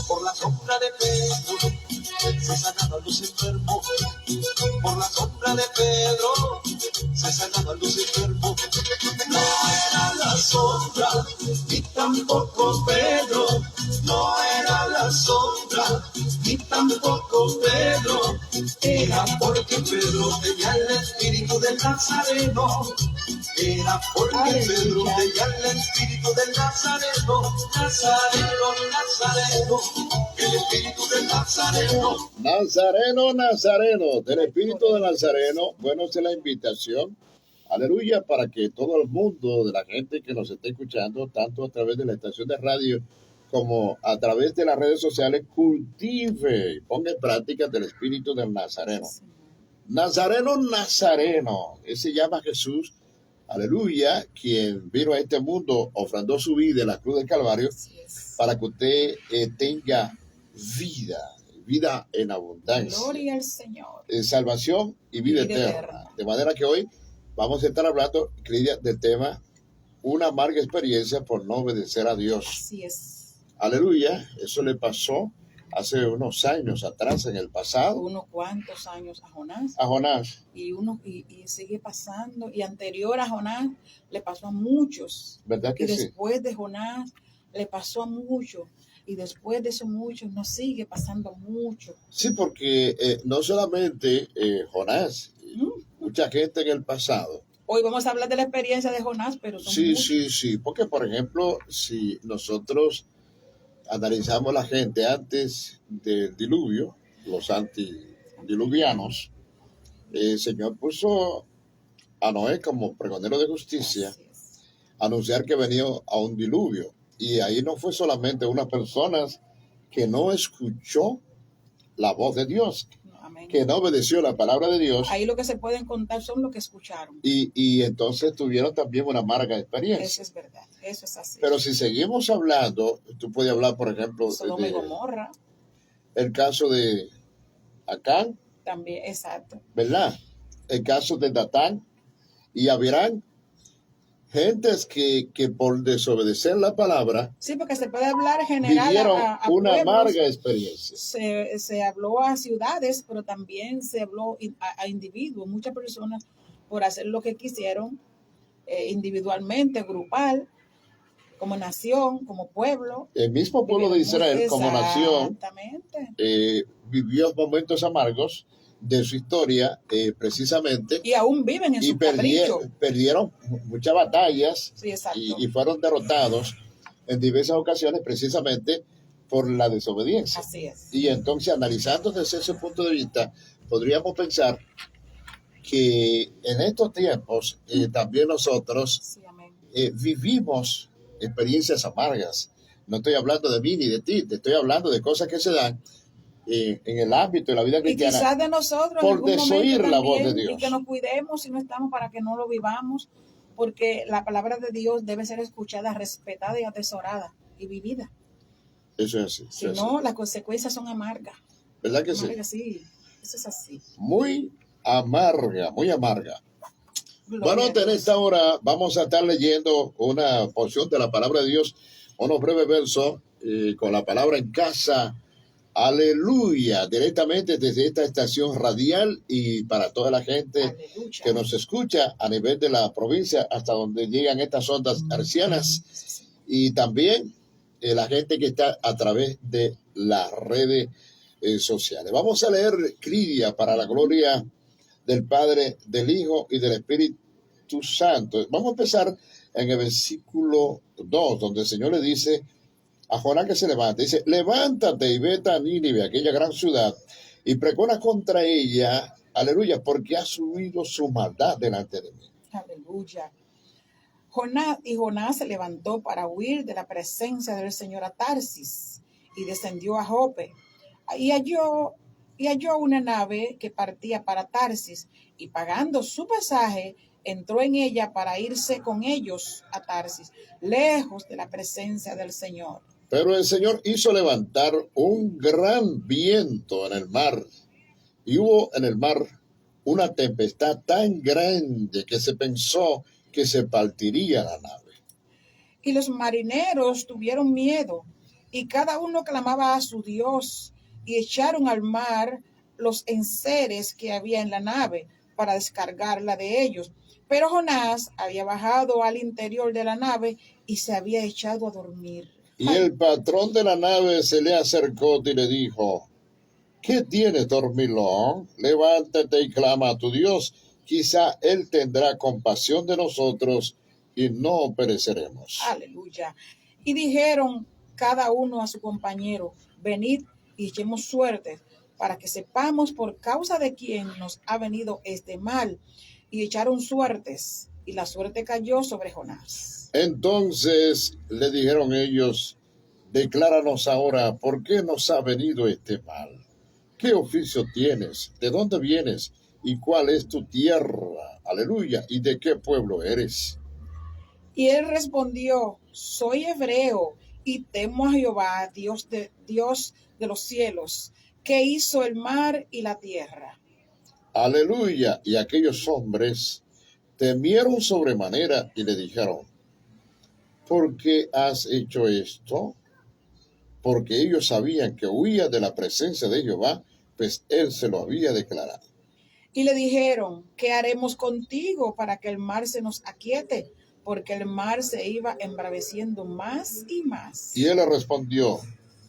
Por la sombra de Pedro se sanaban los enfermos. Por la sombra de Pedro se sanaban los enfermos. No era la sombra, ni tampoco Pedro. No era la sombra, ni tampoco Pedro. Era porque Pedro tenía el espíritu del Nazareno. Era porque Pedro tenía el espíritu del Nazareno. Nazareno, Nazareno, el espíritu del Nazareno. Nazareno, Nazareno, del espíritu de Nazareno. Bueno, esa es la invitación. Aleluya, para que todo el mundo, de la gente que nos esté escuchando, tanto a través de la estación de radio como a través de las redes sociales, cultive y ponga en práctica del espíritu del Nazareno. Nazareno, Nazareno, ese se llama Jesús, aleluya, quien vino a este mundo, ofrendó su vida en la cruz del Calvario para que usted tenga vida en abundancia. Gloria al Señor. Salvación y vida eterna. De manera que hoy vamos a estar hablando, Cridia, del tema una amarga experiencia por no obedecer a Dios. Así es. Aleluya, eso le pasó hace unos años atrás, en el pasado. Unos cuantos años a Jonás. A Jonás. Y sigue pasando. Y anterior a Jonás le pasó a muchos. ¿Verdad que y sí? Después de Jonás le pasó a muchos. Y después de eso muchos nos sigue pasando mucho. Sí, porque no solamente Jonás, mucha gente en el pasado. Hoy vamos a hablar de la experiencia de Jonás, pero son muchos. Sí, porque por ejemplo, si nosotros analizamos la gente antes del diluvio, los antidiluvianos, el Señor puso a Noé como pregonero de justicia, anunciar que venía a un diluvio. Y ahí no fue solamente unas personas que no escuchó la voz de Dios, que no obedeció la palabra de Dios. Ahí lo que se pueden contar son los que escucharon. Y entonces tuvieron también una amarga experiencia. Eso es verdad, eso es así. Pero si seguimos hablando, tú puedes hablar, por ejemplo, Sodoma y Gomorra. El caso de Acán. También, exacto. ¿Verdad? El caso de Datán y Abirán. Gentes que por desobedecer la palabra, sí, porque se puede hablar en general vivieron a una pueblos, amarga experiencia. Se habló a ciudades, pero también se habló a individuos, muchas personas por hacer lo que quisieron individualmente, grupal, como nación, como pueblo. El mismo pueblo de Israel como nación vivió momentos amargos de su historia, precisamente. Y aún viven en su capricho. Perdieron muchas batallas, sí, y fueron derrotados en diversas ocasiones precisamente por la desobediencia. Así es. Y entonces, analizando desde ese punto de vista, podríamos pensar que en estos tiempos también nosotros vivimos experiencias amargas. No estoy hablando de mí ni de ti, te estoy hablando de cosas que se dan en el ámbito de la vida cristiana, y quizás de nosotros por desoír la voz de Dios. Y que nos cuidemos si no estamos, para que no lo vivamos, porque la palabra de Dios debe ser escuchada, respetada y atesorada y vivida. Eso es así. Si no, las consecuencias son amargas. ¿Verdad que sí? Eso es así. Muy amarga, muy amarga. Gloria bueno, en esta hora vamos a estar leyendo una porción de la palabra de Dios, unos breves versos con la palabra en casa. Aleluya, directamente desde esta estación radial y para toda la gente Aleluya. Que nos escucha a nivel de la provincia hasta donde llegan estas ondas hercianas, y también la gente que está a través de las redes sociales. Vamos a leer, Cridia, para la gloria del Padre, del Hijo y del Espíritu Santo. Vamos a empezar en el versículo 2, donde el Señor le dice a Jonás que se levante. Dice: levántate y vete a Nínive, aquella gran ciudad, y pregona contra ella, aleluya, porque ha subido su maldad delante de mí. Aleluya. Jonás se levantó para huir de la presencia del Señor a Tarsis y descendió a Jope. Y halló una nave que partía para Tarsis, y pagando su pasaje, entró en ella para irse con ellos a Tarsis, lejos de la presencia del Señor. Pero el Señor hizo levantar un gran viento en el mar, y hubo en el mar una tempestad tan grande que se pensó que se partiría la nave. Y los marineros tuvieron miedo, y cada uno clamaba a su Dios, y echaron al mar los enseres que había en la nave para descargarla de ellos. Pero Jonás había bajado al interior de la nave y se había echado a dormir. Y el patrón de la nave se le acercó y le dijo: ¿Qué tienes, dormilón? Levántate y clama a tu Dios. Quizá Él tendrá compasión de nosotros y no pereceremos. Aleluya. Y dijeron cada uno a su compañero: venid y echemos suertes, para que sepamos por causa de quién nos ha venido este mal. Y echaron suertes, y la suerte cayó sobre Jonás. Entonces le dijeron ellos: decláranos ahora por qué nos ha venido este mal. ¿Qué oficio tienes? ¿De dónde vienes? ¿Y cuál es tu tierra? Aleluya. ¿Y de qué pueblo eres? Y él respondió: soy hebreo y temo a Jehová, Dios de los cielos, que hizo el mar y la tierra. Aleluya. Y aquellos hombres temieron sobremanera y le dijeron: ¿por qué has hecho esto? Porque ellos sabían que huía de la presencia de Jehová, pues él se lo había declarado. Y le dijeron: ¿qué haremos contigo para que el mar se nos aquiete? Porque el mar se iba embraveciendo más y más. Y él le respondió: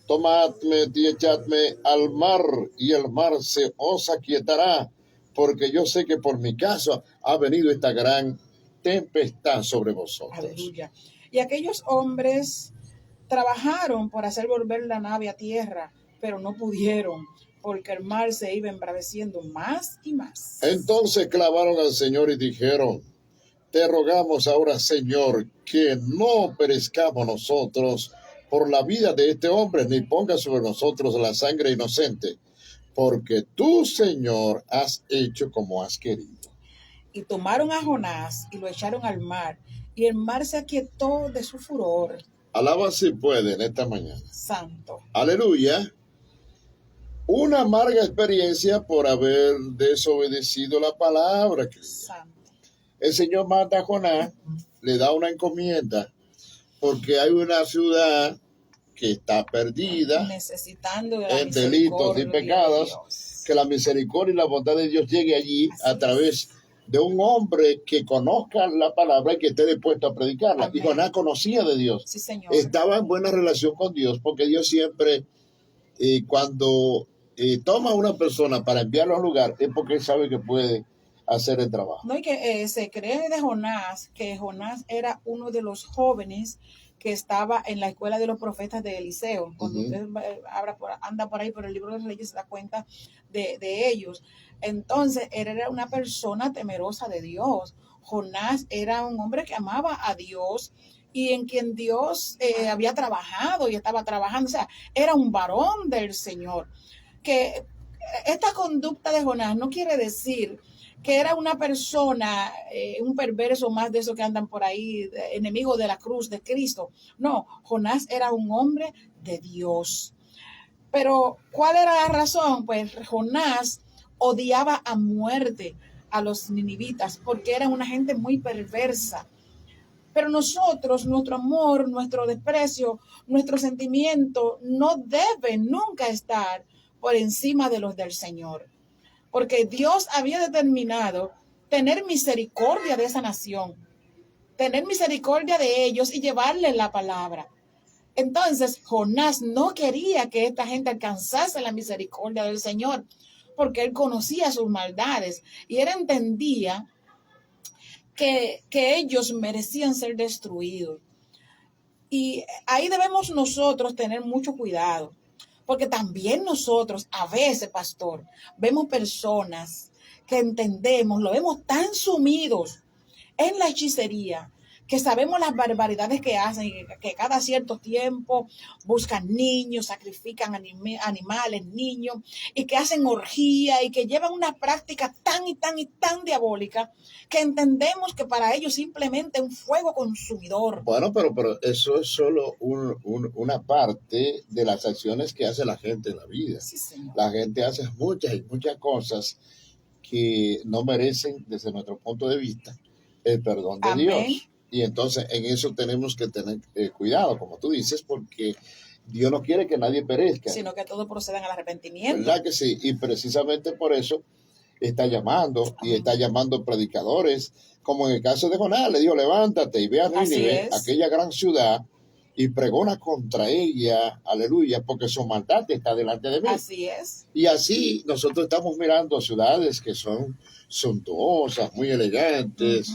tomadme y echadme al mar, y el mar se os aquietará, porque yo sé que por mi caso ha venido esta gran tempestad sobre vosotros. Aleluya. Y aquellos hombres trabajaron por hacer volver la nave a tierra, pero no pudieron, porque el mar se iba embraveciendo más y más. Entonces clamaron al Señor y dijeron: te rogamos ahora, Señor, que no perezcamos nosotros por la vida de este hombre, ni ponga sobre nosotros la sangre inocente, porque tú, Señor, has hecho como has querido. Y tomaron a Jonás y lo echaron al mar, y el mar se aquietó de su furor. Alaba si puede en esta mañana. Santo. Aleluya. Una amarga experiencia por haber desobedecido la palabra. Santo. El Señor manda a Jonás, le da una encomienda, porque hay una ciudad que está perdida necesitando de la en delitos y pecados, que la misericordia y la bondad de Dios llegue allí Así a través de un hombre que conozca la palabra y que esté dispuesto a predicarla. Amén. Y Jonás conocía de Dios. Sí, Señor. Estaba en buena relación con Dios, porque Dios siempre, cuando toma a una persona para enviarlo a un lugar, es porque Él sabe que puede hacer el trabajo. No, y que se cree de Jonás que Jonás era uno de los jóvenes que estaba en la escuela de los profetas de Eliseo. Cuando usted anda por ahí por el libro de Reyes, se da cuenta de ellos. Entonces, él era una persona temerosa de Dios. Jonás era un hombre que amaba a Dios y en quien Dios había trabajado y estaba trabajando. O sea, era un varón del Señor. Que esta conducta de Jonás no quiere decir que era una persona, un perverso más de esos que andan por ahí, enemigo de la cruz de Cristo. No, Jonás era un hombre de Dios. Pero, ¿cuál era la razón? Pues Jonás odiaba a muerte a los ninivitas porque eran una gente muy perversa. Pero nosotros, nuestro amor, nuestro desprecio, nuestro sentimiento no debe nunca estar por encima de los del Señor. Porque Dios había determinado tener misericordia de esa nación, tener misericordia de ellos y llevarles la palabra. Entonces, Jonás no quería que esta gente alcanzase la misericordia del Señor, porque él conocía sus maldades y él entendía que ellos merecían ser destruidos. Y ahí debemos nosotros tener mucho cuidado, porque también nosotros, a veces, pastor, vemos personas que entendemos, lo vemos tan sumidos en la hechicería, que sabemos las barbaridades que hacen, que cada cierto tiempo buscan niños, sacrifican animales, niños, y que hacen orgía y que llevan una práctica tan diabólica, que entendemos que para ellos simplemente un fuego consumidor. Bueno, pero eso es solo una parte de las acciones que hace la gente en la vida. Sí, Señor. La gente hace muchas cosas que no merecen, desde nuestro punto de vista, el perdón de Amén. Dios. Y entonces en eso tenemos que tener cuidado, como tú dices, porque Dios no quiere que nadie perezca. Sino que todos procedan al arrepentimiento. ¿Verdad que sí? Y precisamente por eso está llamando y está llamando predicadores, como en el caso de Jonás, le dijo, levántate y ve a Nínive, aquella gran ciudad, y pregona contra ella, aleluya, porque su maldad está delante de mí. Así es. Y así nosotros estamos mirando ciudades que son suntuosas, muy elegantes,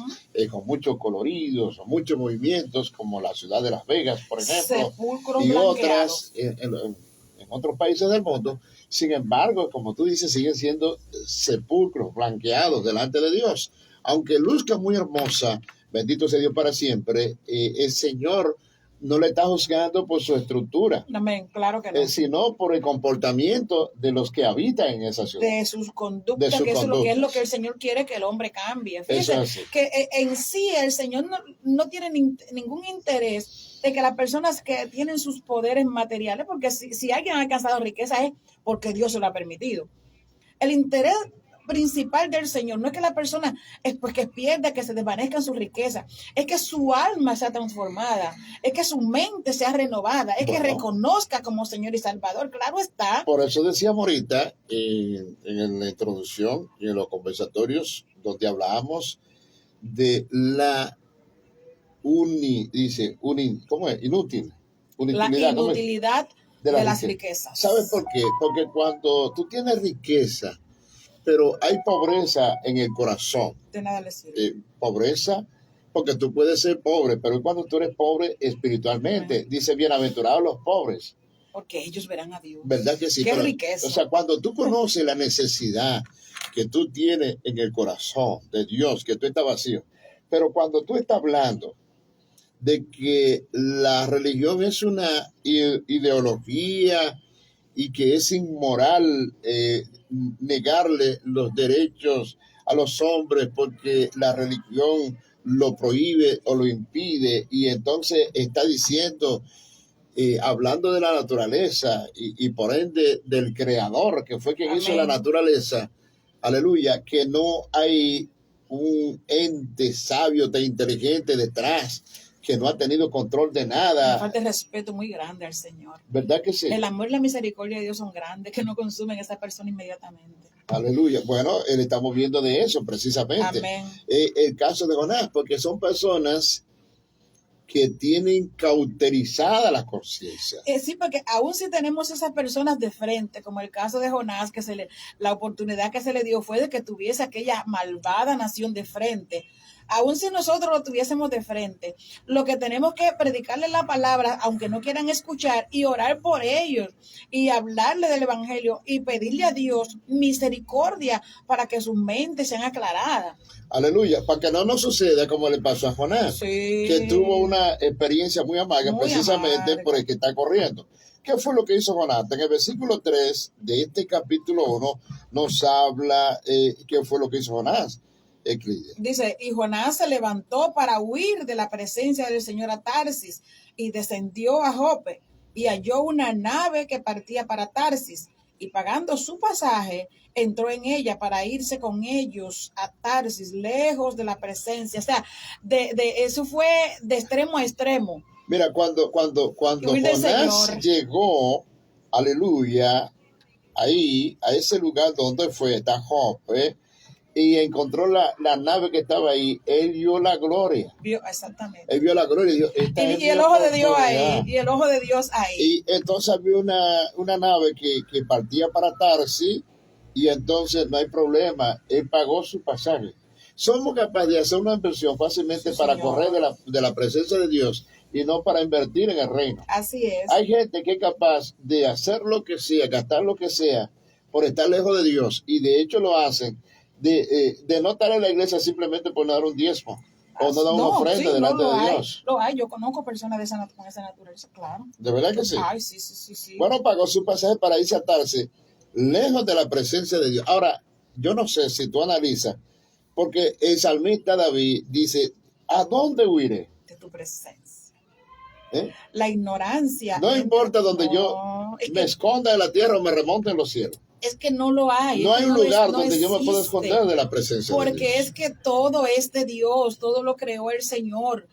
con muchos coloridos, muchos movimientos, como la ciudad de Las Vegas, por ejemplo, sepulcros y blanqueados. otras en otros países del mundo. Sin embargo, como tú dices, siguen siendo sepulcros blanqueados delante de Dios. Aunque luzca muy hermosa, bendito sea Dios para siempre, el Señor no le está juzgando por su estructura. Amén, claro que no. Sino por el comportamiento de los que habitan en esa ciudad. De sus conductas, que eso es lo que el Señor quiere que el hombre cambie. Fíjese que en sí el Señor no tiene ningún interés de que las personas que tienen sus poderes materiales, porque si alguien ha alcanzado riqueza es porque Dios se lo ha permitido. El interés principal del Señor no es que la persona es pues que pierda, que se desvanezca en su riqueza, es que su alma sea transformada, es que su mente sea renovada, es que reconozca como Señor y Salvador. Claro está. Por eso decíamos ahorita en la introducción y en los conversatorios donde hablábamos de la ¿cómo es? La inutilidad de las riquezas. ¿Sabes por qué? Porque cuando tú tienes riqueza, pero hay pobreza en el corazón. De nada le sirve. Pobreza, porque tú puedes ser pobre, pero cuando tú eres pobre espiritualmente, dice, bienaventurados los pobres. Porque ellos verán a Dios. ¿Verdad que sí? Qué riqueza. O sea, cuando tú conoces la necesidad que tú tienes en el corazón de Dios, que tú estás vacío, pero cuando tú estás hablando de que la religión es una ideología y que es inmoral negarle los derechos a los hombres porque la religión lo prohíbe o lo impide, y entonces está diciendo, hablando de la naturaleza y por ende del creador que fue quien Amén. Hizo la naturaleza, aleluya, que no hay un ente sabio tan inteligente detrás, que no ha tenido control de nada. Me falta el respeto muy grande al Señor. ¿Verdad que sí? El amor y la misericordia de Dios son grandes, que no consumen a esa persona inmediatamente. Aleluya. Bueno, estamos viendo de eso precisamente. Amén. El caso de Jonás, porque son personas que tienen cauterizada la conciencia. Sí, porque aún si tenemos esas personas de frente, como el caso de Jonás, que la oportunidad que se le dio fue de que tuviese aquella malvada nación de frente. Aún si nosotros lo tuviésemos de frente, lo que tenemos que predicarles la palabra, aunque no quieran escuchar, y orar por ellos, y hablarle del evangelio, y pedirle a Dios misericordia para que sus mentes sean aclaradas. Aleluya, para que no nos suceda como le pasó a Jonás, que tuvo una experiencia muy amarga, precisamente por el que está corriendo. ¿Qué fue lo que hizo Jonás? En el versículo 3 de este capítulo 1 nos habla qué fue lo que hizo Jonás. Dice, y Jonás se levantó para huir de la presencia del Señor a Tarsis y descendió a Jope y halló una nave que partía para Tarsis, y pagando su pasaje entró en ella para irse con ellos a Tarsis, lejos de la presencia. O sea, eso fue de extremo a extremo. Mira, cuando Jonás llegó, aleluya, ahí, a ese lugar donde fue, está Jope, y encontró la nave que estaba ahí, él vio la gloria. Exactamente. Él vio la gloria y dijo, y el ojo de Dios ahí. Y el ojo de Dios ahí. Y entonces vio una nave que partía para Tarsis, y entonces no hay problema, él pagó su pasaje. Somos capaces de hacer una inversión fácilmente para correr de la presencia de Dios y no para invertir en el reino. Así es. Hay gente que es capaz de hacer lo que sea, gastar lo que sea, por estar lejos de Dios, y de hecho lo hacen, de no estar en la iglesia simplemente por no dar un diezmo o no dar una ofrenda delante de Dios. Lo hay, yo conozco personas con esa naturaleza, claro. ¿De verdad que sí? Ay, sí. Bueno, pagó su pasaje para irse a Tarsis, lejos de la presencia de Dios. Ahora, yo no sé si tú analizas, porque el salmista David dice, ¿a dónde huiré? De tu presencia. ¿Eh? La ignorancia. No importa donde yo me esconda en la tierra o me remonte en los cielos. es que no lo hay. No es que hay un lugar no donde yo me pueda existe. esconder de la presencia de Porque Dios. es que todo es de Dios, todo lo creó el Señor.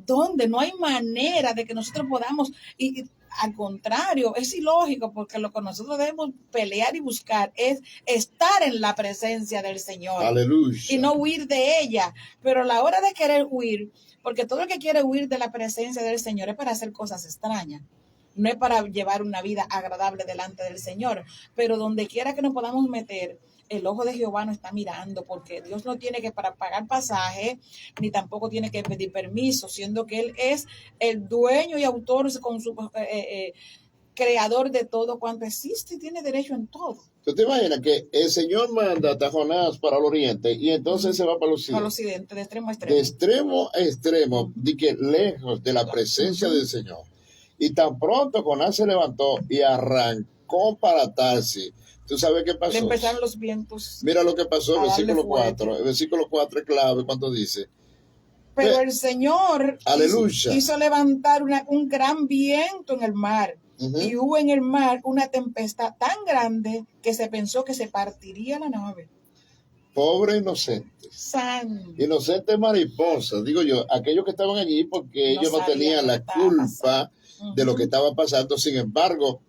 Donde no hay manera de que nosotros podamos, y al contrario, es ilógico, porque lo que nosotros debemos pelear y buscar es estar en la presencia del Señor Aleluya. y no huir de ella. Pero a la hora de querer huir, porque todo el que quiere huir de la presencia del Señor es para hacer cosas extrañas. No es para llevar una vida agradable delante del Señor, pero donde quiera que nos podamos meter, el ojo de Jehová nos está mirando, porque Dios no tiene que para pagar pasaje, ni tampoco tiene que pedir permiso, siendo que Él es el dueño y autor con su creador de todo cuanto existe y tiene derecho en todo. ¿Tú te imaginas que el Señor manda a Jonás para el oriente y entonces se va para el Para el occidente? occidente, de extremo a extremo. De extremo a extremo, de que lejos de la presencia del Señor. Y tan pronto Jonás se levantó y arrancó para Tarsis. ¿Tú sabes qué pasó? Le empezaron los vientos. Mira lo que pasó en a darle versículo fuerte. 4. El versículo 4 es clave cuando dice, Pero el Señor Aleluya. hizo levantar un gran viento en el mar. Y hubo en el mar una tempestad tan grande que se pensó que se partiría la nave. pobre inocente. Inocente mariposa, digo yo, aquellos que estaban allí porque ellos no tenían la culpa de lo que estaba pasando, sin embargo.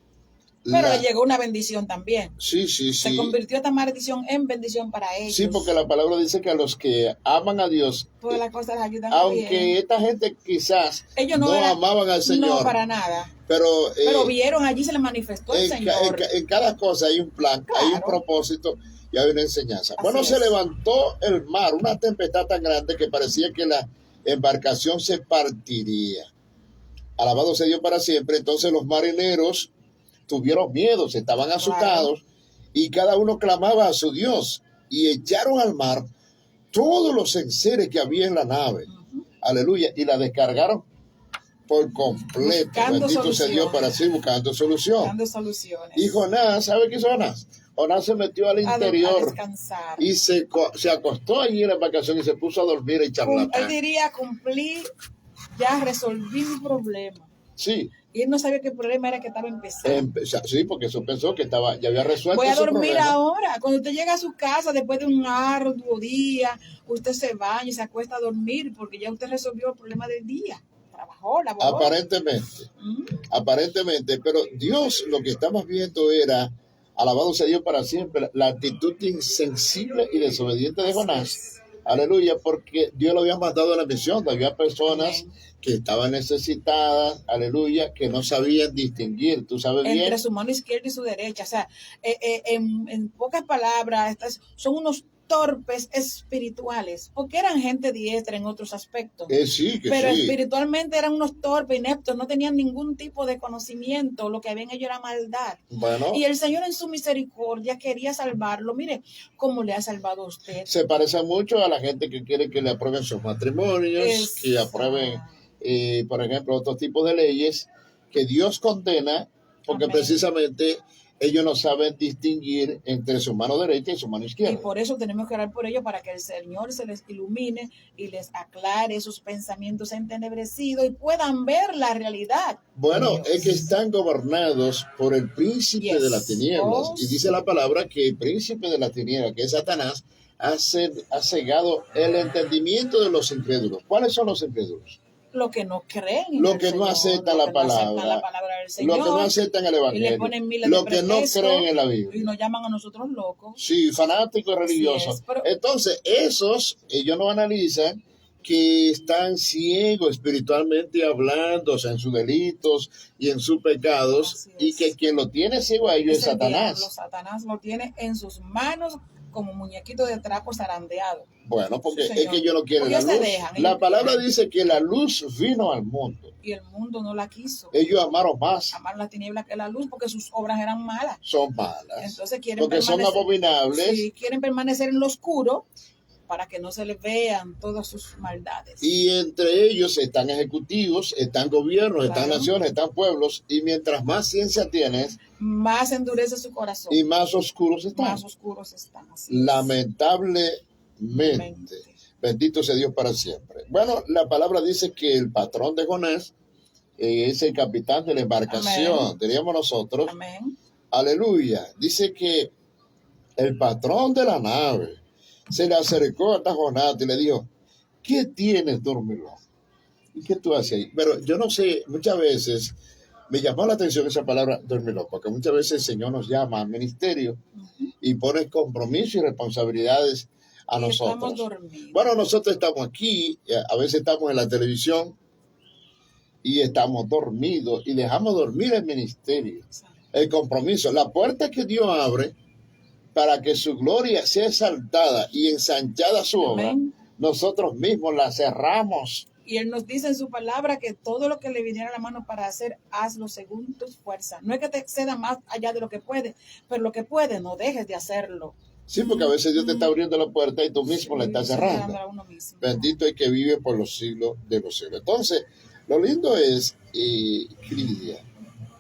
Pero le llegó una bendición también. Sí. Se convirtió esta maldición en bendición para ellos. Sí, porque la palabra dice que a los que aman a Dios, todas las cosas les ayudan aunque bien. Esta gente quizás ellos no amaban al Señor. No, para nada. Pero vieron, allí se les manifestó el Señor. En cada cosa hay un plan, claro. Hay un propósito y hay una enseñanza. Así bueno, se levantó el mar, una tempestad tan grande que parecía que la embarcación se partiría. Alabado sea Dios para siempre. Entonces los marineros tuvieron miedo, se estaban asustados, y cada uno clamaba a su Dios y echaron al mar todos los enseres que había en la nave. Aleluya. Y la descargaron por completo. Buscando Bendito sea Dios para sí, buscando solución. Buscando soluciones. Y Jonás, ¿sabe qué hizo Jonás? Jonás se metió al interior a descansar. Y se acostó allí en la embarcación y se puso a dormir y charlatán. Él diría, cumplí, ya resolví mi problema. Sí. Y él no sabía que el problema era que estaba empezando. Sí, porque eso pensó que ya había resuelto. Voy a dormir problema. Ahora. Cuando usted llega a su casa después de un arduo día, usted se baña y se acuesta a dormir porque ya usted resolvió el problema del día. Trabajó, laboró. Aparentemente, pero Dios lo que estamos viendo era, alabado sea Dios para siempre, la actitud insensible y desobediente de Jonás. Aleluya, porque Dios lo había mandado a la misión. Había personas que estaban necesitadas, aleluya, que no sabían distinguir, tú sabes bien. Entre su mano izquierda y su derecha. O sea, en pocas palabras, son unos torpes espirituales, porque eran gente diestra en otros aspectos. Pero espiritualmente eran unos torpes, ineptos, no tenían ningún tipo de conocimiento, lo que habían ellos era maldad. Bueno, y el Señor en su misericordia quería salvarlo. Mire cómo le ha salvado a usted. Se parece mucho a la gente que quiere que le aprueben sus matrimonios, que aprueben, por ejemplo, otros tipos de leyes que Dios condena, porque precisamente ellos no saben distinguir entre su mano derecha y su mano izquierda. Y por eso tenemos que orar por ellos, para que el Señor se les ilumine y les aclare sus pensamientos entenebrecidos y puedan ver la realidad. Bueno, es que están gobernados por el príncipe de las tinieblas. Y dice la palabra que el príncipe de las tinieblas, que es Satanás, ha cegado el entendimiento de los incrédulos. ¿Cuáles son los incrédulos? Lo que no creen. Lo que no aceptan la palabra del Señor. Lo que no aceptan el Evangelio. Y le ponen miles lo de que no creen en la Biblia. Y nos llaman a nosotros locos. Sí, fanáticos religiosos. Entonces, ellos no analizan que están ciegos espiritualmente hablando, o sea, en sus delitos y en sus pecados, y que quien lo tiene ciego a ellos es Satanás. Satanás lo tiene en sus manos como muñequito de trapo zarandeado. Bueno, porque es que ellos no quieren la luz. La palabra dice que la luz vino al mundo. Y el mundo no la quiso. Ellos amaron más. Amaron la tiniebla que la luz, porque sus obras eran malas. Son malas. Entonces quieren porque son abominables. Sí, quieren permanecer en lo oscuro para que no se les vean todas sus maldades. Y entre ellos están ejecutivos, están gobiernos, están naciones, están pueblos, y mientras más ciencia tienes, más endurece su corazón. Y más oscuros están. Más oscuros están. Lamentablemente. Bendito sea Dios para siempre. Bueno, la palabra dice que el patrón de Jonás es el capitán de la embarcación, diríamos nosotros. Amén. Aleluya. Dice que el patrón de la nave se le acercó a Jonás y le dijo, ¿qué tienes, dormilón? ¿Y qué tú haces ahí? Pero yo no sé, muchas veces me llamó la atención esa palabra dormilón, porque muchas veces el Señor nos llama al ministerio y pone compromisos y responsabilidades a Y estamos nosotros. dormidos. Bueno, nosotros estamos aquí, a veces estamos en la televisión y estamos dormidos y dejamos dormir el ministerio, el compromiso, la puerta que Dios abre para que su gloria sea exaltada y ensanchada su obra, Amén. nosotros mismos la cerramos. Y Él nos dice en su palabra que todo lo que le viniera a la mano para hacer, hazlo según tus fuerzas. No es que te exceda más allá de lo que puedes, pero lo que puedes, no dejes de hacerlo. Sí, porque a veces Dios te está abriendo la puerta y tú mismo la estás cerrando. A uno mismo. Bendito el que vive por los siglos de los siglos. Entonces, lo lindo es, Cridia,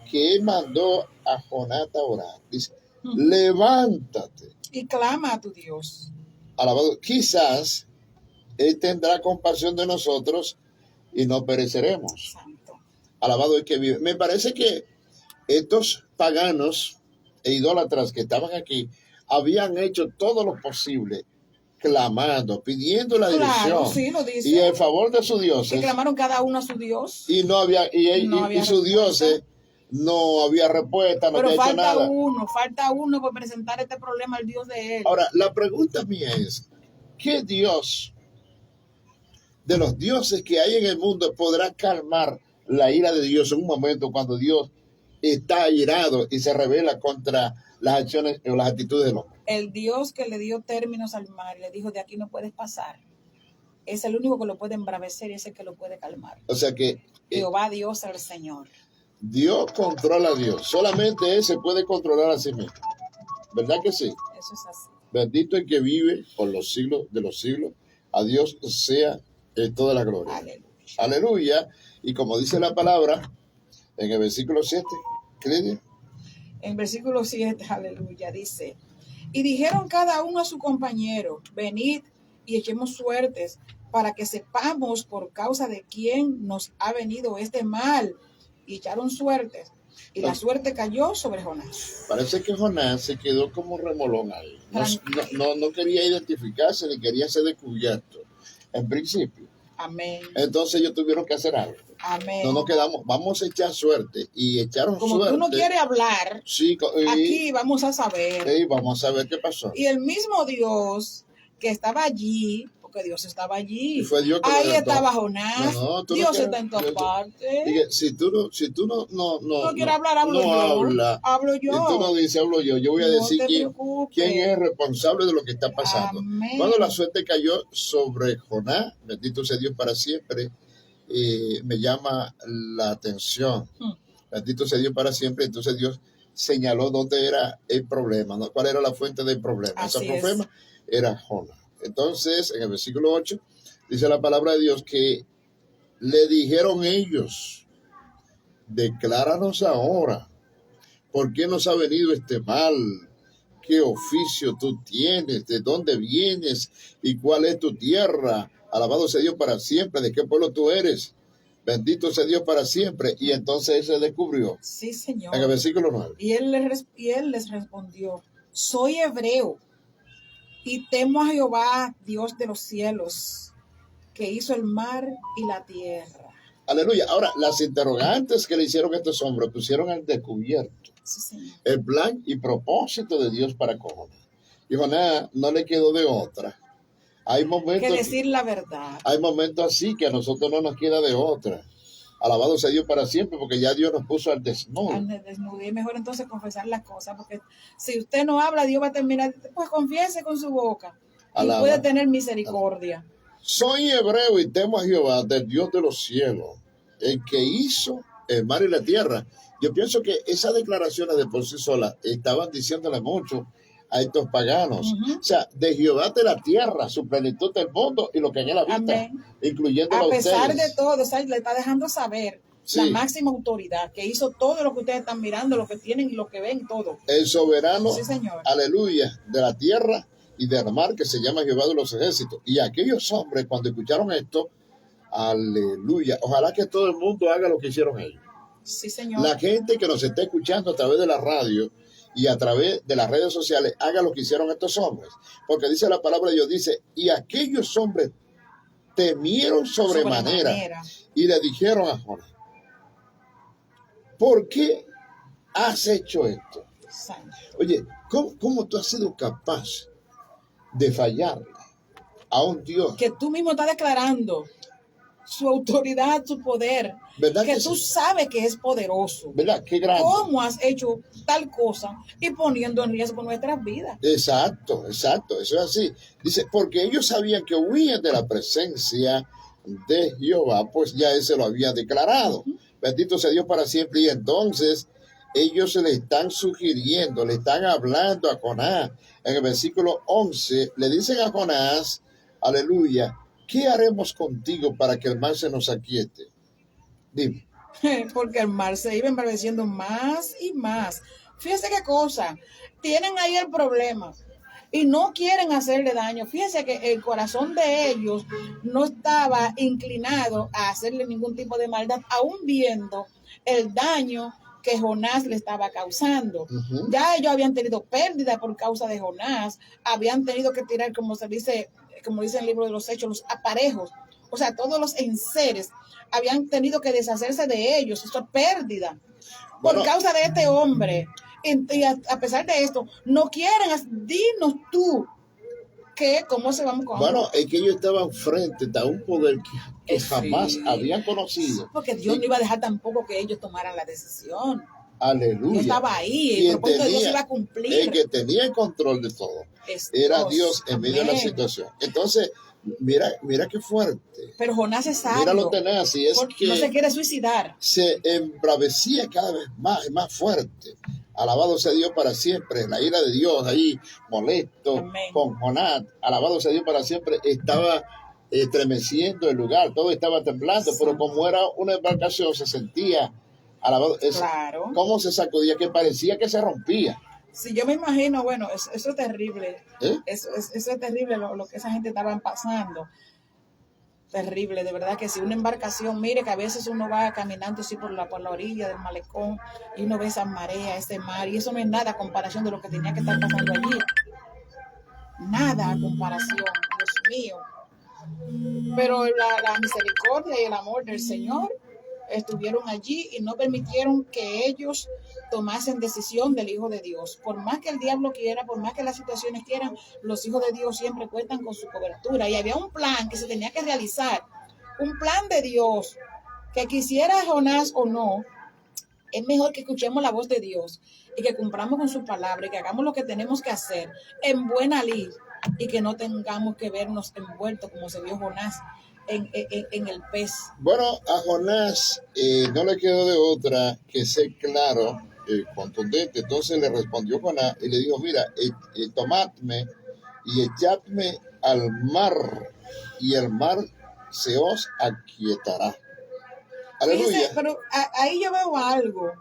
que Él mandó a Jonás a orar. Dice, levántate. Y clama a tu Dios. Alabado. Quizás Él tendrá compasión de nosotros y no pereceremos. Santo. Alabado el que vive. Me parece que estos paganos e idólatras que estaban aquí habían hecho todo lo posible, clamando, pidiendo la Claro, dirección sí, lo dice. y el favor de sus Que dioses. clamaron cada uno a su Dios. Y no había, No había y sus respuesta. dioses no había respuesta, no Pero había hecho nada. falta uno por presentar este problema al Dios de él. Ahora, la pregunta mía es, ¿qué Dios de los dioses que hay en el mundo podrá calmar la ira de Dios en un momento cuando Dios está airado y se revela contra las acciones o las actitudes del hombre? El Dios que le dio términos al mar y le dijo, de aquí no puedes pasar, es el único que lo puede embravecer y es el que lo puede calmar. O sea que Jehová Dios el Señor. Dios controla a Dios. Solamente Él se puede controlar a sí mismo. ¿Verdad que sí? Eso es así. Bendito el que vive por los siglos de los siglos. A Dios sea toda la gloria. Aleluya. Aleluya. Y como dice la palabra en el versículo 7, ¿cree? En versículo 7, aleluya, dice, y dijeron cada uno a su compañero, venid y echemos suertes para que sepamos por causa de quién nos ha venido este mal. Y echaron suertes, y la suerte cayó sobre Jonás. Parece que Jonás se quedó como remolón ahí. No quería identificarse ni quería ser descubierto en principio. Amén. Entonces ellos tuvieron que hacer algo. Amén. No nos quedamos, vamos a echar suerte. Y echaron Como suerte. tú no quieres hablar, sí, aquí vamos a saber. Sí, vamos a ver qué pasó. Y el mismo Dios que estaba allí, porque Dios estaba allí. Y fue Dios que ahí lo levantó. estaba Jonás. Dios está en todas partes. Dije, si tú no quieres hablar, hablo yo. Hablo yo. Y tú no dices, hablo yo. Yo voy a decir quién es el responsable de lo que está pasando. Amén. Cuando la suerte cayó sobre Jonás, bendito sea Dios para siempre, me llama la atención. Bendito sea Dios para siempre. Entonces Dios señaló dónde era el problema, ¿no? ¿Cuál era la fuente del problema? Así Ese problema era Jonás. Entonces, en el versículo 8, dice la palabra de Dios que le dijeron ellos, decláranos ahora, ¿por qué nos ha venido este mal? ¿Qué oficio tú tienes? ¿De dónde vienes? ¿Y cuál es tu tierra? Alabado sea Dios para siempre. ¿De qué pueblo tú eres? Bendito sea Dios para siempre. Y entonces él se descubrió. Sí, Señor. En el versículo 9. Y él les respondió, soy hebreo y temo a Jehová, Dios de los cielos, que hizo el mar y la tierra. Aleluya. Ahora, las interrogantes que le hicieron estos hombres pusieron al descubierto Sí, el plan y propósito de Dios para con Jonás. Y Jonás no le quedó de otra. Hay momentos que decir la verdad. Hay momentos así que a nosotros no nos queda de otra. Alabado sea Dios para siempre, porque ya Dios nos puso al desnudo. Y es mejor entonces confesar las cosas, porque si usted no habla, Dios va a terminar, pues confiese con su boca y puede tener misericordia. Soy hebreo y temo a Jehová, del Dios de los cielos, el que hizo el mar y la tierra. Yo pienso que esas declaraciones de por sí solas estaban diciéndole mucho a estos paganos. O sea, de Jehová de la tierra, su plenitud del mundo y lo que en él habita, amén, incluyendo a pesar ustedes. de todo, o sea, le está dejando saber la máxima autoridad que hizo todo lo que ustedes están mirando, lo que tienen, lo que ven, todo. El soberano, sí, Señor, aleluya, de la tierra y del mar, que se llama Jehová de los ejércitos. Y aquellos hombres, cuando escucharon esto, aleluya, ojalá que todo el mundo haga lo que hicieron ellos. Sí, Señor. La gente que nos está escuchando a través de la radio y a través de las redes sociales haga lo que hicieron estos hombres. Porque dice la palabra de Dios, dice, y aquellos hombres temieron sobremanera y le dijeron a Jonás, ¿por qué has hecho esto? Oye, ¿cómo tú has sido capaz de fallarle a un Dios que tú mismo estás declarando su autoridad, su poder, ¿verdad que que tú sí? sabes que es poderoso? ¿Verdad? Qué grande. ¿Cómo has hecho tal cosa y poniendo en riesgo nuestras vidas? Exacto, exacto, eso es así. Dice, porque ellos sabían que huían de la presencia de Jehová, pues ya él se lo había declarado. Bendito sea Dios para siempre. Y entonces ellos le están sugiriendo, le están hablando a Jonás. En el versículo 11 le dicen a Jonás, aleluya, ¿qué haremos contigo para que el mar se nos aquiete? Dime. Porque el mar se iba embraveciendo más y más. Fíjense qué cosa, tienen ahí el problema y no quieren hacerle daño. Fíjense que el corazón de ellos no estaba inclinado a hacerle ningún tipo de maldad, aún viendo el daño que Jonás le estaba causando. Ya ellos habían tenido pérdida por causa de Jonás, habían tenido que tirar, como dice el libro de los Hechos, los aparejos, o sea, todos los enseres habían tenido que deshacerse de ellos. Esto es pérdida por causa de este hombre. Y a pesar de esto, no quieren. Dinos tú cómo se vamos con. Bueno, es que ellos estaban frente a un poder que jamás habían conocido. Porque Dios no iba a dejar tampoco que ellos tomaran la decisión. Aleluya. Dios estaba ahí, el propósito de Dios iba a cumplir. El que tenía el control de todo era Dios en medio de la situación. Entonces, mira qué fuerte. Pero Jonás es sabio. Mira lo tenaz, y es que no se quiere suicidar. Se embravecía cada vez más y más fuerte. Alabado sea Dios para siempre. La ira de Dios ahí molesto. Amén. Con Jonás, alabado sea Dios para siempre, estaba estremeciendo el lugar, todo estaba temblando, sí. Pero como era una embarcación se sentía alabado, claro. Cómo se sacudía, que parecía que se rompía. Sí, yo me imagino, bueno, eso es terrible. Eso es terrible lo que esa gente estaba pasando. Terrible, de verdad que si una embarcación, mire que a veces uno va caminando así por la orilla del malecón y uno ve esa marea, ese mar, y eso no es nada a comparación de lo que tenía que estar pasando allí. Nada a comparación, Dios mío. Pero la misericordia y el amor del Señor estuvieron allí y no permitieron que ellos tomasen decisión del Hijo de Dios. Por más que el diablo quiera, por más que las situaciones quieran, los hijos de Dios siempre cuentan con su cobertura. Y había un plan que se tenía que realizar, un plan de Dios, que quisiera Jonás o no, es mejor que escuchemos la voz de Dios y que cumplamos con su palabra y que hagamos lo que tenemos que hacer en buena lid y que no tengamos que vernos envueltos como se vio Jonás en el pez. Bueno, a Jonás no le quedó de otra que ser claro, contundente. Entonces le respondió Jonás y le dijo, mira, tomadme y echadme al mar y el mar se os aquietará. Aleluya. Fíjese, pero ahí yo veo algo.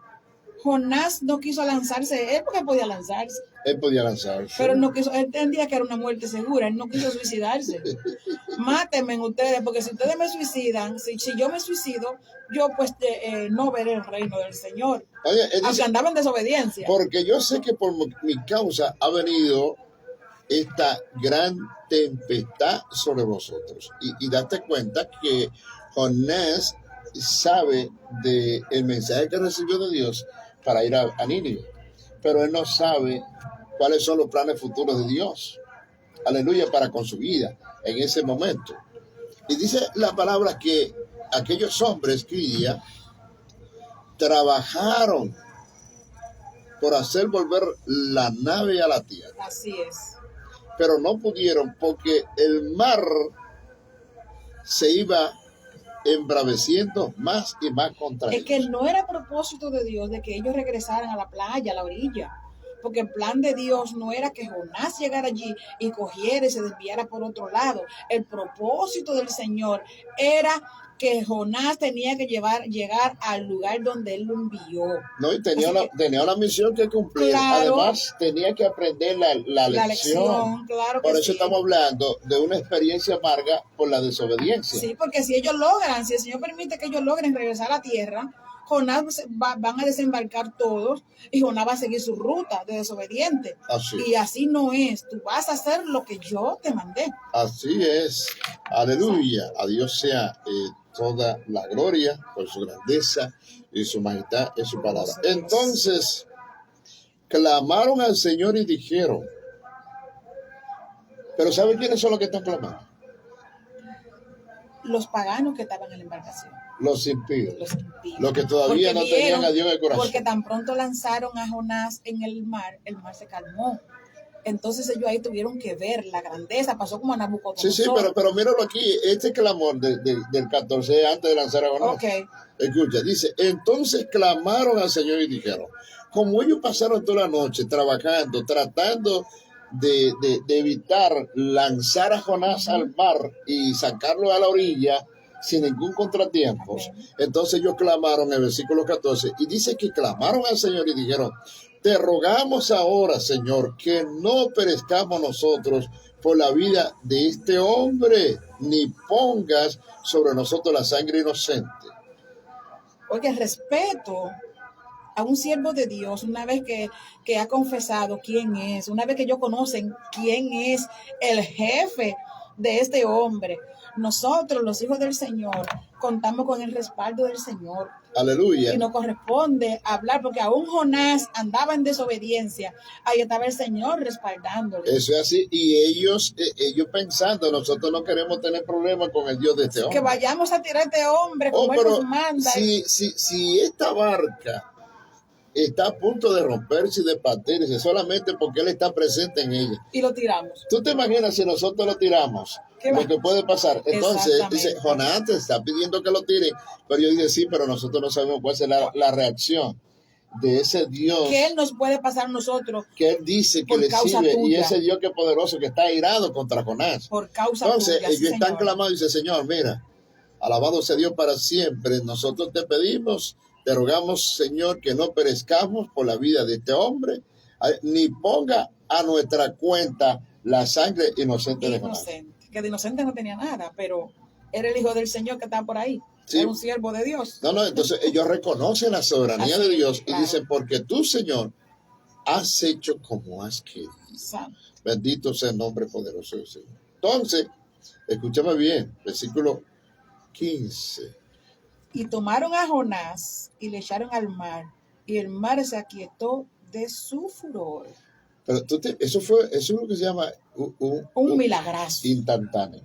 Jonás no quiso lanzarse, él porque podía lanzarse. Él podía lanzarse. Pero no quiso, él entendía que era una muerte segura, él no quiso suicidarse. Mátenme ustedes, porque si ustedes me suicidan, si yo me suicido, yo pues no veré el reino del Señor. Oye, aunque andaba en desobediencia. Porque yo sé que por mi causa ha venido esta gran tempestad sobre vosotros. Y date cuenta que Jonás sabe del mensaje que recibió de Dios para ir a Nínive, pero él no sabe cuáles son los planes futuros de Dios, aleluya, para con su vida en ese momento. Y dice la palabra que aquellos hombres que día trabajaron por hacer volver la nave a la tierra. Así es. Pero no pudieron porque el mar se iba embraveciendo más y más contra ellos. Es que no era propósito de Dios de que ellos regresaran a la playa, a la orilla, porque el plan de Dios no era que Jonás llegara allí y cogiera y se desviara por otro lado. El propósito del Señor era que Jonás tenía que llegar al lugar donde él lo envió. No, y tenía una misión que cumplir. Claro, además, tenía que aprender la lección. Claro que por eso sí. Estamos hablando de una experiencia amarga por la desobediencia. Sí, porque si ellos logran, si el Señor permite que ellos logren regresar a la tierra, van a desembarcar todos y Jonás va a seguir su ruta de desobediente. Así. Y así no es. Tú vas a hacer lo que yo te mandé. Así es. Aleluya. A Dios sea toda la gloria por su grandeza y su majestad y su palabra. Entonces, clamaron al Señor y dijeron, pero ¿saben quiénes son los que están clamando? Los paganos que estaban en la embarcación. Los impíos. Los impíos. Los que todavía Porque no tenían a Dios en el corazón. Porque tan pronto lanzaron a Jonás en el mar se calmó. Entonces ellos ahí tuvieron que ver la grandeza, pasó como a Nabucodonosor. Sí, pero míralo aquí, este clamor del 14 antes de lanzar a Jonás. Okay. Escucha, dice, entonces clamaron al Señor y dijeron, como ellos pasaron toda la noche trabajando, tratando de evitar lanzar a Jonás al mar y sacarlo a la orilla sin ningún contratiempo, entonces ellos clamaron en el versículo 14 y dice que clamaron al Señor y dijeron, te rogamos ahora, Señor, que no perezcamos nosotros por la vida de este hombre, ni pongas sobre nosotros la sangre inocente. Oye, el respeto a un siervo de Dios, una vez que ha confesado quién es, una vez que ellos conocen quién es el jefe de este hombre, nosotros, los hijos del Señor, contamos con el respaldo del Señor. Aleluya. Y nos corresponde hablar, porque aún Jonás andaba en desobediencia, ahí estaba el Señor respaldándole. Eso es así, y ellos pensando, nosotros no queremos tener problemas con el Dios de este hombre. Que vayamos a tirar a este hombre como él nos manda. Si esta barca está a punto de romperse y de partirse solamente porque él está presente en ella. Y lo tiramos. ¿Tú te imaginas si nosotros lo tiramos? Lo que puede pasar. Entonces, dice, Jonás te está pidiendo que lo tire, pero yo dije, sí, pero nosotros no sabemos cuál es la reacción de ese Dios. ¿Qué él nos puede pasar a nosotros? Que él dice que le sirve, y ese Dios que es poderoso, que está airado contra Jonás. Por causa Entonces, tuya, ellos sí, están Señor. clamando y dice, Señor, mira, alabado sea Dios para siempre. Nosotros te pedimos, te rogamos, Señor, que no perezcamos por la vida de este hombre, ni ponga a nuestra cuenta la sangre inocente de Jonás. Que de inocente no tenía nada, pero era el hijo del Señor que está por ahí. Sí. Era un siervo de Dios. No, entonces ellos reconocen la soberanía de Dios y dicen, porque tú, Señor, has hecho como has querido. Santo. Bendito sea el nombre poderoso del Señor. Entonces, escúchame bien, versículo 15. Y tomaron a Jonás y le echaron al mar, y el mar se aquietó de su furor. Pero eso es lo que se llama un milagrazo. Instantáneo.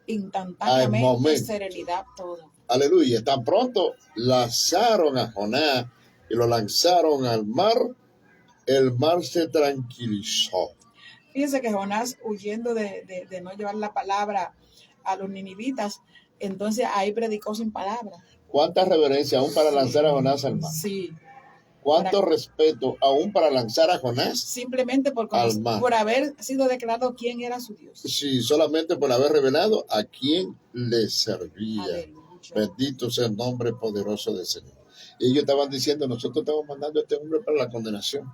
Instantáneamente, serenidad, todo. Aleluya. Tan pronto lanzaron a Jonás y lo lanzaron al mar, el mar se tranquilizó. Fíjense que Jonás, huyendo de no llevar la palabra a los ninivitas, entonces ahí predicó sin palabra. ¿Cuánta reverencia aún para lanzar a Jonás al mar? Sí. ¿Cuánto respeto aún para lanzar a Jonás? Simplemente por haber sido declarado quién era su Dios. Sí, solamente por haber revelado a quién le servía. Aleluya. Bendito sea el nombre poderoso del Señor. Y ellos estaban diciendo, nosotros estamos mandando a este hombre para la condenación.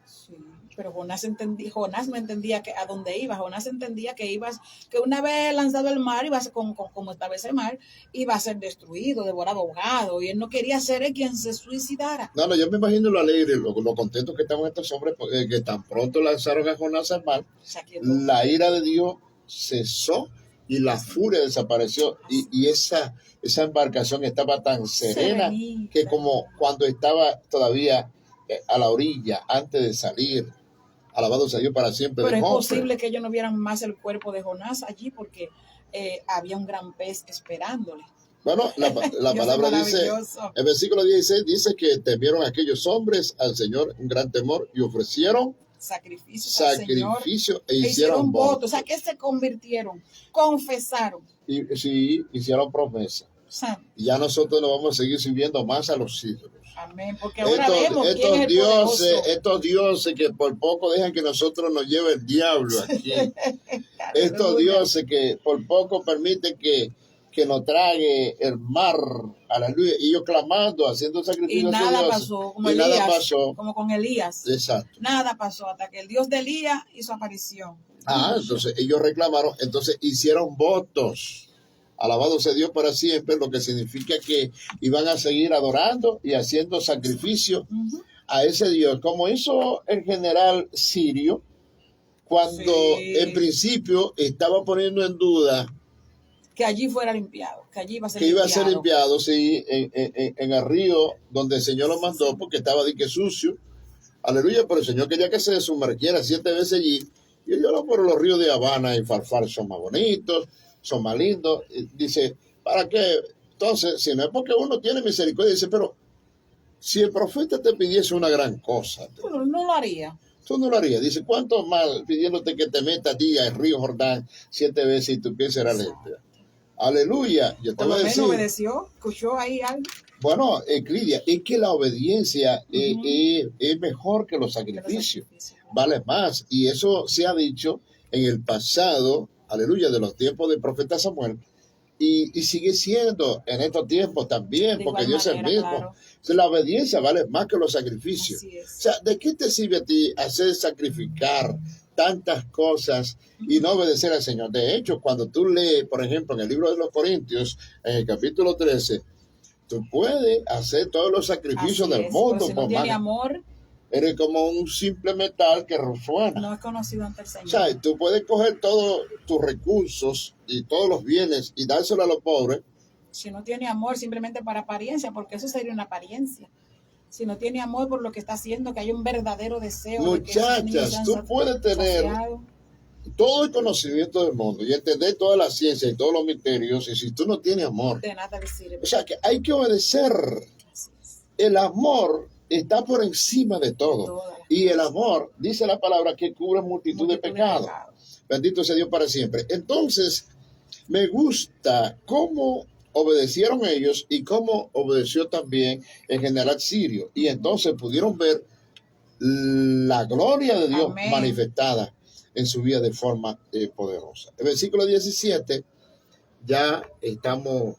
Sí, pero Jonás no entendía que a dónde iba. Jonás entendía que una vez lanzado al mar, iba a ser como estaba ese mar, iba a ser destruido, devorado, ahogado, y él no quería ser el quien se suicidara. No, yo me imagino lo alegre, lo contento que estaban estos hombres, que tan pronto lanzaron a Jonás al mar, la ira de Dios cesó y la furia desapareció, y esa embarcación estaba tan serena que como cuando estaba todavía a la orilla, antes de salir. Alabado sea Dios para siempre. Pero es posible que ellos no vieran más el cuerpo de Jonás allí porque había un gran pez esperándole. Bueno, la palabra dice, el versículo 16 dice que temieron aquellos hombres al Señor un gran temor y ofrecieron sacrificio e hicieron votos. O sea, que se convirtieron, confesaron. Y sí, hicieron promesa. Y ya nosotros no vamos a seguir sirviendo más a los ídolos. Amén, porque ahora vemos quién es el estos dioses que por poco dejan que nosotros nos lleve el diablo aquí. Estos dioses que por poco permiten que nos trague el mar, aleluya, y yo clamando, haciendo sacrificios. Y nada pasó, como con Elías. Exacto. Nada pasó hasta que el Dios de Elías hizo aparición. Entonces ellos reclamaron, entonces hicieron votos. Alabado sea Dios para siempre, lo que significa que iban a seguir adorando y haciendo sacrificio Ujú. a ese Dios, como hizo el general sirio cuando en Sí. principio estaba poniendo en duda Que allí fuera limpiado, que allí iba a ser que iba a ser limpiado. limpiado, sí, en el río donde el Señor lo mandó, porque estaba de que sucio. Aleluya, pero el Señor quería que se sumergiera 7 veces allí. Y yo lo por los ríos de Habana y Farfar son más bonitos, son más lindos. Y dice, ¿para qué? Entonces, si no es porque uno tiene misericordia, dice, pero si el profeta te pidiese una gran cosa, Bueno, no lo haría. tú no lo harías. Dice, ¿cuánto mal pidiéndote que te metas a ti al río Jordán 7 veces y tu piel será limpia? Aleluya. Yo te Por voy lo a menos decir, obedeció, escuchó ahí algo bueno, Lidia, es que la obediencia Ujú. es mejor que los de los sacrificios, sacrificios. vale más. Y eso se ha dicho en el pasado, aleluya, de los tiempos del profeta Samuel, y sigue siendo en estos tiempos también, De porque igual Dios es el manera, mismo. claro. Entonces, la obediencia vale más que los sacrificios. Así O es. sea, ¿de qué te sirve a ti hacer sacrificar tantas cosas y no obedecer al Señor? De hecho, cuando tú lees, por ejemplo, en el libro de los Corintios, en el capítulo 13, tú puedes hacer todos los sacrificios Así del es. Pero mundo, si no pues, tiene mano. amor, Eres como un simple metal que resuena. no es conocido ante el O Señor. sea, tú puedes coger todos tus recursos y todos los bienes y dárselo a los pobres. Si no tiene amor, simplemente para apariencia, porque eso sería una apariencia. Si no tiene amor por lo que está haciendo, que hay un verdadero deseo de que esos niños Muchachas, sean tú puedes tener saciados. todo el conocimiento del mundo y entender toda la ciencia y todos los misterios, y si tú no tienes amor, De nada le sirve. o sea, que hay que obedecer. Así es. El amor está por encima de todo. Todas las Y el cosas. amor, dice la palabra, que cubre multitud de Multitud de pecados. pecados. Bendito sea Dios para siempre. Entonces, me gusta cómo obedecieron ellos y cómo obedeció también el general sirio. Y entonces pudieron ver la gloria de Dios Amén. manifestada en su vida de forma poderosa. El versículo 17, ya estamos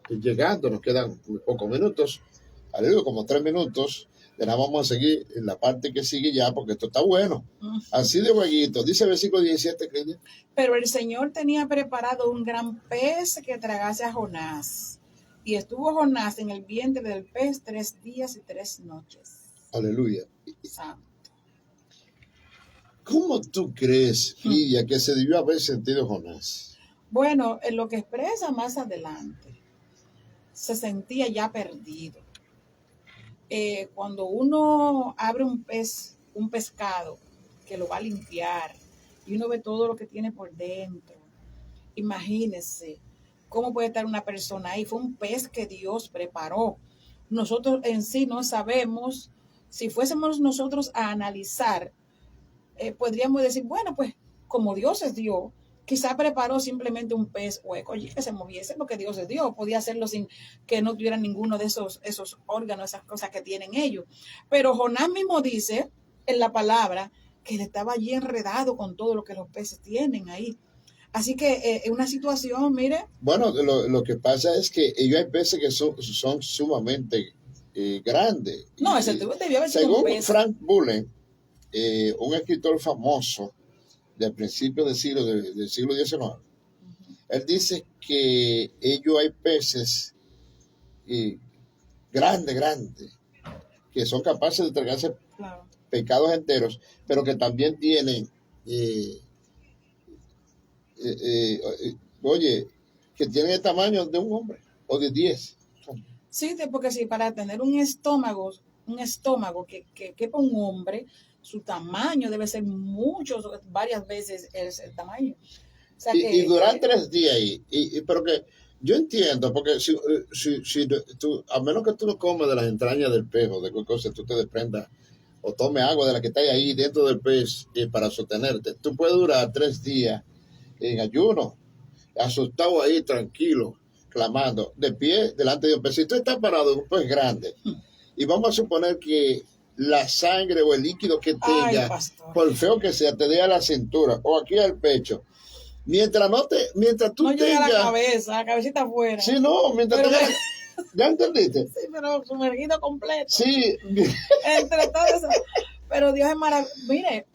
llegando, nos quedan pocos minutos, aleluya, como 3 minutos. De nada vamos a seguir en la parte que sigue ya, porque esto está bueno. Así de jueguito. Dice el versículo 17, Cristian. Pero el Señor tenía preparado un gran pez que tragase a Jonás. Y estuvo Jonás en el vientre del pez 3 días y 3 noches. Aleluya. Santo. ¿Cómo tú crees, Lidia, que se debió haber sentido Jonás? Bueno, en lo que expresa más adelante, se sentía ya perdido. Cuando uno abre un pescado que lo va a limpiar y uno ve todo lo que tiene por dentro, imagínese cómo puede estar una persona ahí. Fue un pez que Dios preparó. Nosotros en sí no sabemos, si fuésemos nosotros a analizar, podríamos decir, bueno, pues como Dios es Dios, quizá preparó simplemente un pez hueco y que se moviese porque Dios es Dios. Podía hacerlo sin que no tuviera ninguno de esos órganos, esas cosas que tienen ellos. Pero Jonás mismo dice en la palabra que él estaba allí enredado con todo lo que los peces tienen ahí. Así que es una situación, mire. Bueno, lo que pasa es que ellos hay peces que son sumamente grandes. No, ese debió haber sido un Según pez. Frank Bullen, un escritor famoso del principio del siglo XIX, él dice que ellos hay peces grandes, que son capaces de tragarse Claro. pecados enteros, pero que también tienen, oye, que tienen el tamaño de un hombre o de 10. Sí, porque sí, para tener un estómago que quepa un hombre, su tamaño debe ser varias veces el tamaño. O sea Y durar 3 días ahí. Pero que yo entiendo, porque si tú, a menos que tú no comes de las entrañas del pez o de cualquier cosa, tú te desprendas o tome agua de la que está ahí dentro del pez para sostenerte, tú puedes durar 3 días en ayuno, asustado ahí, tranquilo, clamando, de pie delante de un pez. Si tú estás parado en un pez grande, y vamos a suponer que la sangre o el líquido que tenga, por feo que sea, te dé a la cintura o aquí al pecho, mientras tú no llega tengas... la cabecita afuera. Sí, no, mientras tengas... ¿Ya entendiste? Sí, pero sumergido completo. Sí. Entre todo eso. Pero Dios es maravilloso. Mire,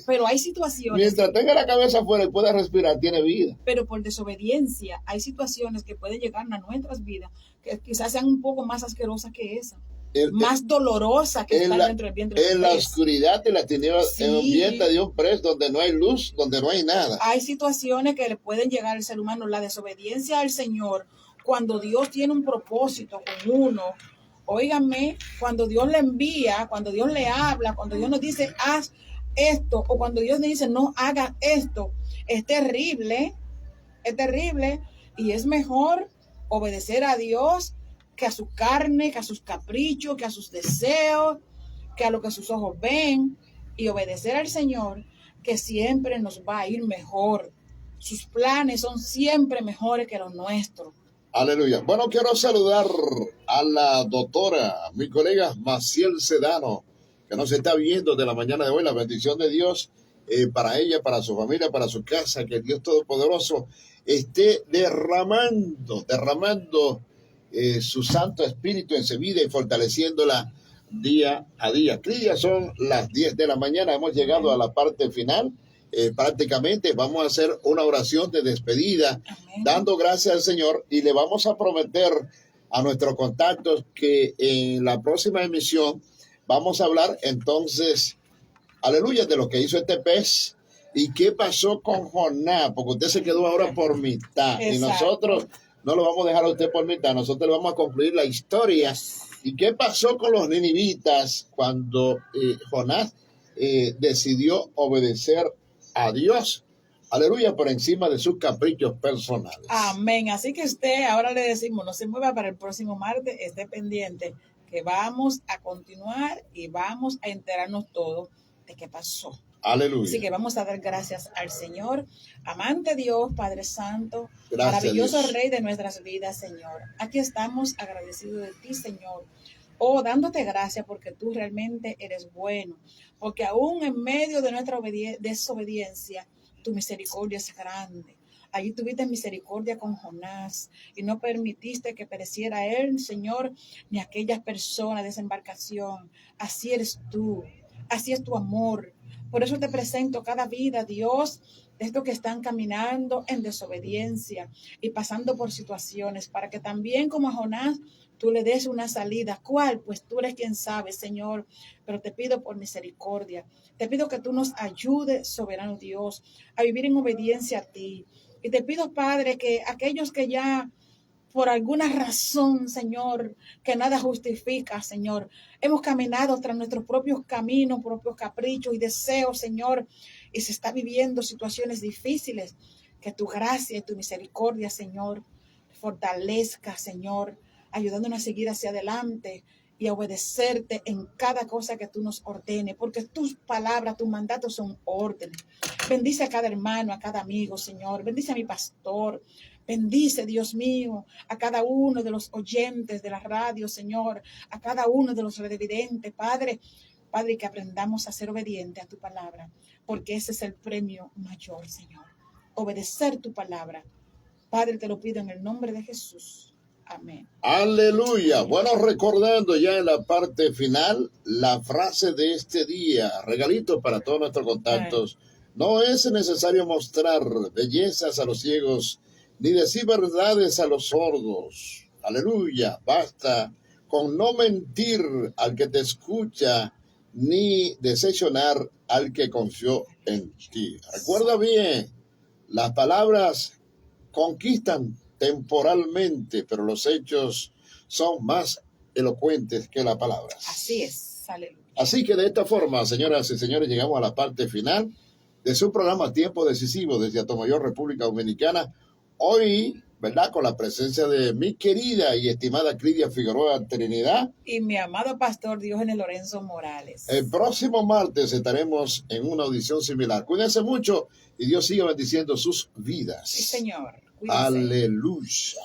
pero hay situaciones. Mientras tenga la cabeza afuera y pueda respirar, tiene vida. Pero por desobediencia, hay situaciones que pueden llegar a nuestras vidas que quizás sean un poco más asquerosas que esa. Más dolorosa que estar dentro del vientre. En la oscuridad de la tinieblas, sí. En un vientre de un pres donde no hay luz, donde no hay nada. Hay situaciones que le pueden llegar al ser humano. La desobediencia al Señor, cuando Dios tiene un propósito con uno, óigame, cuando Dios le envía, cuando Dios le habla, cuando Dios nos dice, haz esto, o cuando Dios le dice, no haga esto, es terrible, y es mejor obedecer a Dios que a su carne, que a sus caprichos, que a sus deseos, que a lo que sus ojos ven, y obedecer al Señor, que siempre nos va a ir mejor. Sus planes son siempre mejores que los nuestros. Aleluya. Bueno, quiero saludar a la doctora, mi colega Maciel Sedano, que nos está viendo de la mañana de hoy. La bendición de Dios para ella, para su familia, para su casa, que el Dios Todopoderoso esté derramando su Santo Espíritu en su vida y fortaleciéndola día a día. Ya son las 10 de la mañana, hemos llegado a la parte final. Prácticamente vamos a hacer una oración de despedida. Amén. Dando gracias al Señor, y le vamos a prometer a nuestros contactos que en la próxima emisión vamos a hablar entonces, aleluya, de lo que hizo este pez y qué pasó con Jonás, porque usted se quedó ahora por mitad. Exacto. Y nosotros no lo vamos a dejar a usted por mitad, nosotros le vamos a concluir la historia. ¿Y qué pasó con los ninivitas cuando Jonás decidió obedecer a Dios? Aleluya, por encima de sus caprichos personales. Amén. Así que usted, ahora le decimos, no se mueva para el próximo martes, esté pendiente, que vamos a continuar y vamos a enterarnos todo de qué pasó. Aleluya. Así que vamos a dar gracias al Señor, amante Dios, Padre Santo, gracias, maravilloso Dios. Rey de nuestras vidas, Señor. Aquí estamos agradecidos de ti, Señor. Oh, dándote gracias porque tú realmente eres bueno, porque aún en medio de nuestra desobediencia, tu misericordia es grande. Allí tuviste misericordia con Jonás y no permitiste que pereciera él, Señor, ni aquellas personas de esa embarcación. Así eres tú, así es tu amor. Por eso te presento cada vida, Dios, de estos que están caminando en desobediencia y pasando por situaciones, para que también como a Jonás, tú le des una salida. ¿Cuál? Pues tú eres quien sabe, Señor. Pero te pido por misericordia. Te pido que tú nos ayudes, soberano Dios, a vivir en obediencia a ti. Y te pido, Padre, que aquellos que ya por alguna razón, Señor, que nada justifica, Señor, hemos caminado tras nuestros propios caminos, propios caprichos y deseos, Señor, y se está viviendo situaciones difíciles, que tu gracia y tu misericordia, Señor, fortalezca, Señor, ayudándonos a seguir hacia adelante y a obedecerte en cada cosa que tú nos ordenes, porque tus palabras, tus mandatos son órdenes. Bendice a cada hermano, a cada amigo, Señor. Bendice a mi pastor. Bendice, Dios mío, a cada uno de los oyentes de la radio, Señor, a cada uno de los televidentes, Padre, que aprendamos a ser obedientes a tu palabra, porque ese es el premio mayor, Señor. Obedecer tu palabra. Padre, te lo pido en el nombre de Jesús. Amén. Aleluya. Bueno, recordando ya en la parte final la frase de este día, regalito para todos nuestros contactos. No es necesario mostrar bellezas a los ciegos, ni decir verdades a los sordos. Aleluya. Basta con no mentir al que te escucha, ni decepcionar al que confió en ti. Recuerda bien, las palabras conquistan temporalmente, pero los hechos son más elocuentes que las palabras. Así es, aleluya. Así que de esta forma, señoras y señores, llegamos a la parte final de su programa Tiempo Decisivo desde Atomayor, República Dominicana. Hoy, ¿verdad? Con la presencia de mi querida y estimada Cridia Figueroa Trinidad. Y mi amado pastor Diógenes Lorenzo Morales. El próximo martes estaremos en una audición similar. Cuídense mucho y Dios siga bendiciendo sus vidas. Sí, Señor. Cuídense. Aleluya.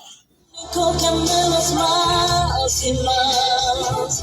Que amemos más y más.